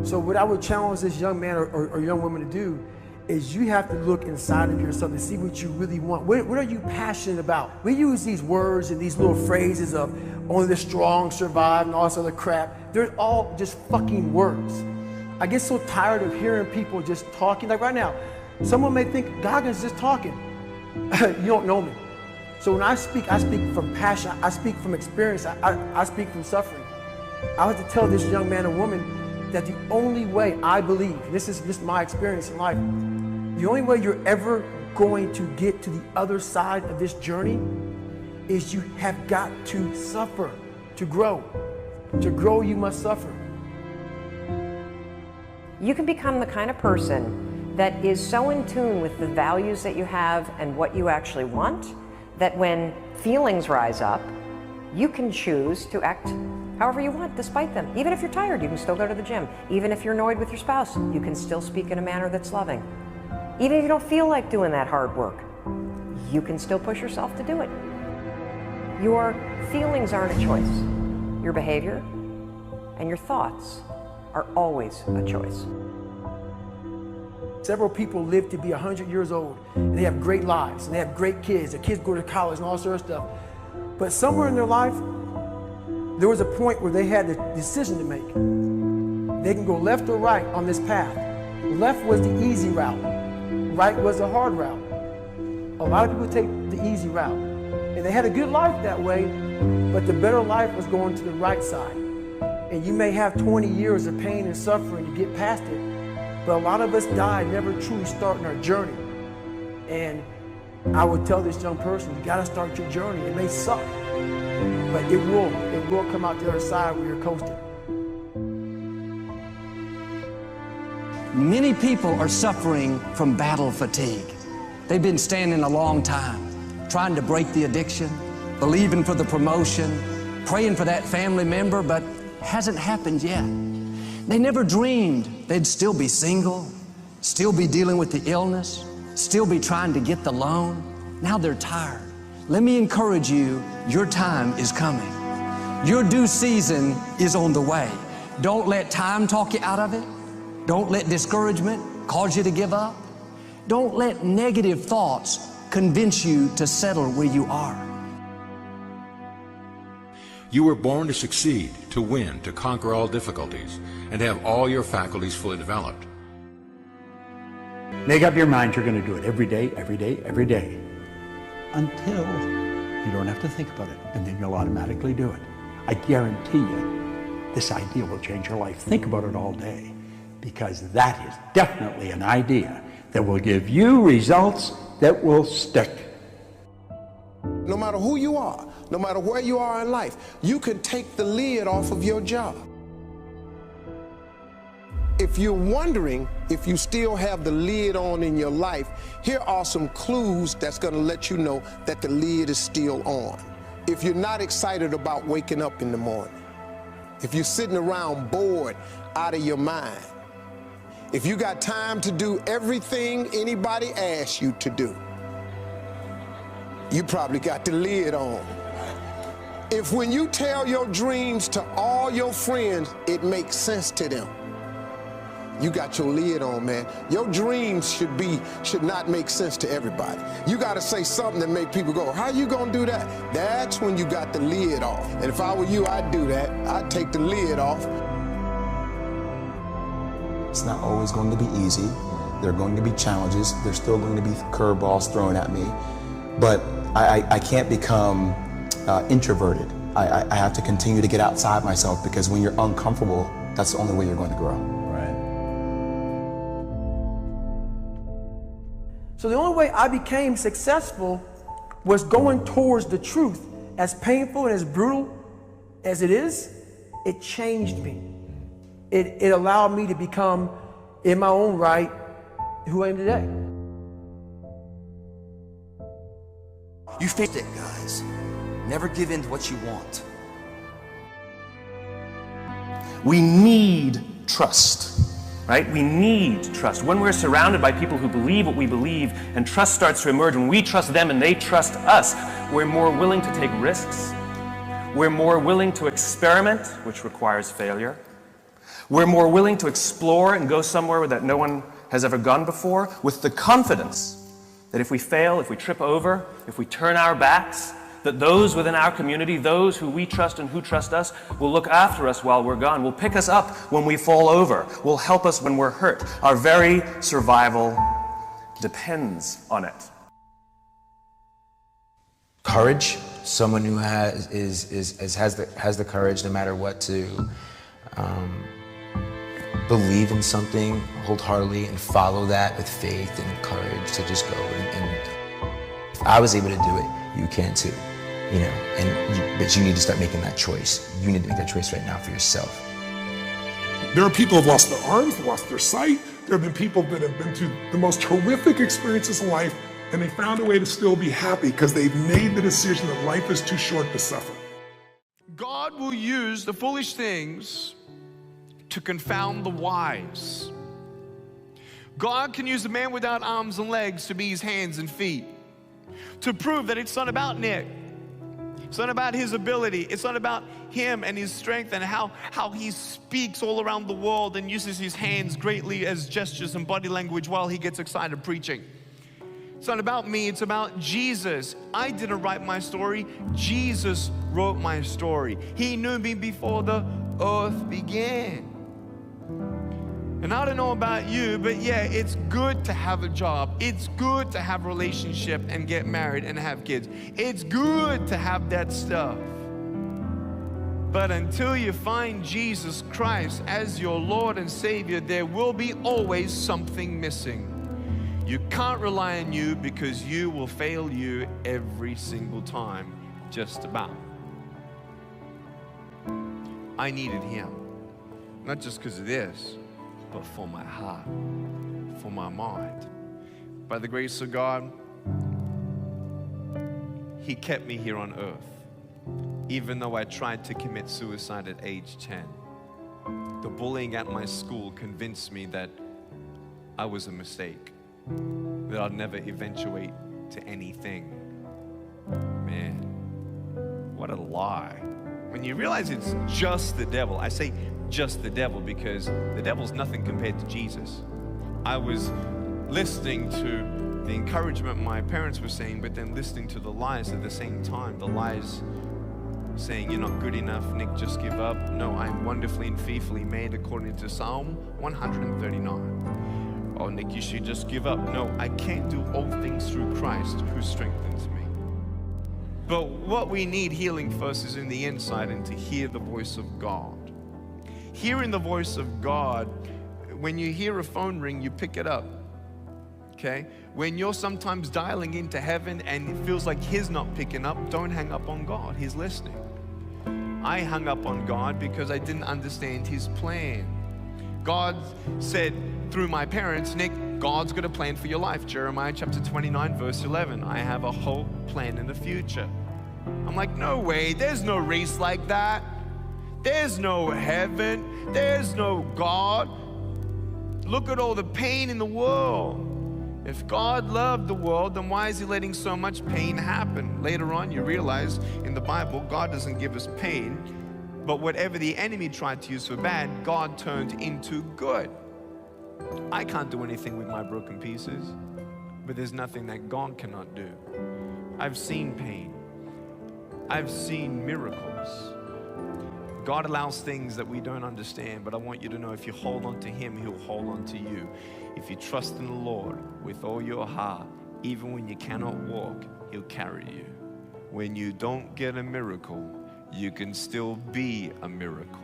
So what I would challenge this young man or young woman to do is you have to look inside of yourself and see what you really want. What are you passionate about? We use these words and these little phrases of only the strong survive and all this other crap. They're all just fucking words. I get so tired of hearing people just talking. Like right now, someone may think Goggins just talking. You don't know me. So when I speak from passion, I speak from experience, I speak from suffering. I have to tell this young man or woman that the only way I believe, this is my experience in life, the only way you're ever going to get to the other side of this journey is you have got to suffer to grow. To grow, you must suffer. You can become the kind of person that is so in tune with the values that you have and what you actually want, that when feelings rise up, you can choose to act however you want despite them. Even if you're tired, you can still go to the gym. Even if you're annoyed with your spouse, you can still speak in a manner that's loving. Even if you don't feel like doing that hard work, you can still push yourself to do it. Your feelings aren't a choice. Your behavior and your thoughts are always a choice. Several people live to be 100 years old, and they have great lives, and they have great kids. Their kids go to college and all sorts of stuff. But somewhere in their life, there was a point where they had a decision to make. They can go left or right on this path. Left was the easy route. Right was the hard route. A lot of people take the easy route. And they had a good life that way, but the better life was going to the right side. And you may have 20 years of pain and suffering to get past it, but a lot of us die never truly starting our journey. And I would tell this young person, you gotta start your journey. It may suck, but it will come out the other side where you're coasting. Many people are suffering from battle fatigue. They've been standing a long time, trying to break the addiction, believing for the promotion, praying for that family member, but hasn't happened yet. They never dreamed they'd still be single, still be dealing with the illness, still be trying to get the loan. Now they're tired. Let me encourage you, your time is coming. Your due season is on the way. Don't let time talk you out of it. Don't let discouragement cause you to give up. Don't let negative thoughts convince you to settle where you are. You were born to succeed, to win, to conquer all difficulties, and to have all your faculties fully developed. Make up your mind you're going to do it every day, every day, every day, until you don't have to think about it, and then you'll automatically do it. I guarantee you, this idea will change your life. Think about it all day, because that is definitely an idea that will give you results that will stick. No matter who you are, no matter where you are in life, you can take the lid off of your job. If you're wondering if you still have the lid on in your life, here are some clues that's going to let you know that the lid is still on. If you're not excited about waking up in the morning, if you're sitting around bored out of your mind, if you got time to do everything anybody asks you to do, you probably got the lid on. If when you tell your dreams to all your friends, it makes sense to them, you got your lid on, man. Your dreams should not make sense to everybody. You got to say something that make people go, how you gonna do that? That's when you got the lid off. And if I were you, I'd do that. I'd take the lid off. It's not always going to be easy. There are going to be challenges. There's still going to be curveballs thrown at me. But I can't become introverted. I have to continue to get outside myself, because when you're uncomfortable, that's the only way you're going to grow. So the only way I became successful was going towards the truth. As painful and as brutal as it is, it changed me. It allowed me to become, in my own right, who I am today. You face it, guys. Never give in to what you want. We need trust, right? We need trust. When we're surrounded by people who believe what we believe and trust starts to emerge, when we trust them and they trust us, we're more willing to take risks. We're more willing to experiment, which requires failure. We're more willing to explore and go somewhere that no one has ever gone before, with the confidence that if we fail, if we trip over, if we turn our backs, that those within our community, those who we trust and who trust us, will look after us while we're gone, will pick us up when we fall over, will help us when we're hurt. Our very survival depends on it. Courage, someone who has the courage no matter what to believe in something wholeheartedly and follow that with faith and courage to just go. And if I was able to do it, you can too. You know, but you need to start making that choice. You need to make that choice right now for yourself. There are people who have lost their arms, lost their sight. There have been people that have been through the most horrific experiences in life, and they found a way to still be happy because they've made the decision that life is too short to suffer. God will use the foolish things to confound the wise. God can use a man without arms and legs to be his hands and feet, to prove that it's not about Nick. It's not about his ability. It's not about him and his strength and how he speaks all around the world and uses his hands greatly as gestures and body language while he gets excited preaching. It's not about me, it's about Jesus. I didn't write my story. Jesus wrote my story. He knew me before the earth began. And I don't know about you, but yeah, it's good to have a job. It's good to have a relationship and get married and have kids. It's good to have that stuff. But until you find Jesus Christ as your Lord and Savior, there will be always something missing. You can't rely on you because you will fail you every single time, just about. I needed Him, not just because of this, but for my heart, for my mind. By the grace of God, He kept me here on earth, even though I tried to commit suicide at age 10. The bullying at my school convinced me that I was a mistake, that I'd never eventuate to anything. Man, what a lie. When you realize it's just the devil, I say just the devil because the devil's nothing compared to Jesus. I was listening to the encouragement my parents were saying, but then listening to the lies at the same time. The lies saying, you're not good enough, Nick, just give up. No, I'm wonderfully and fearfully made according to Psalm 139. Oh, Nick, you should just give up. No, I can't do all things through Christ who strengthens me. But what we need healing first is in the inside, and to hear the voice of God. Hearing the voice of God, when you hear a phone ring, you pick it up, okay? When you're sometimes dialing into heaven and it feels like He's not picking up, don't hang up on God, He's listening. I hung up on God because I didn't understand His plan. God said through my parents, Nick, God's got a plan for your life. Jeremiah chapter 29, verse 11. I have a whole plan in the future. I'm like, no way, there's no race like that. There's no heaven. There's no God. Look at all the pain in the world. If God loved the world, then why is He letting so much pain happen? Later on, you realize in the Bible, God doesn't give us pain, but whatever the enemy tried to use for bad, God turned into good. I can't do anything with my broken pieces, but there's nothing that God cannot do. I've seen pain. I've seen miracles. God allows things that we don't understand, but I want you to know if you hold on to Him, He'll hold on to you. If you trust in the Lord with all your heart, even when you cannot walk, He'll carry you. When you don't get a miracle, you can still be a miracle.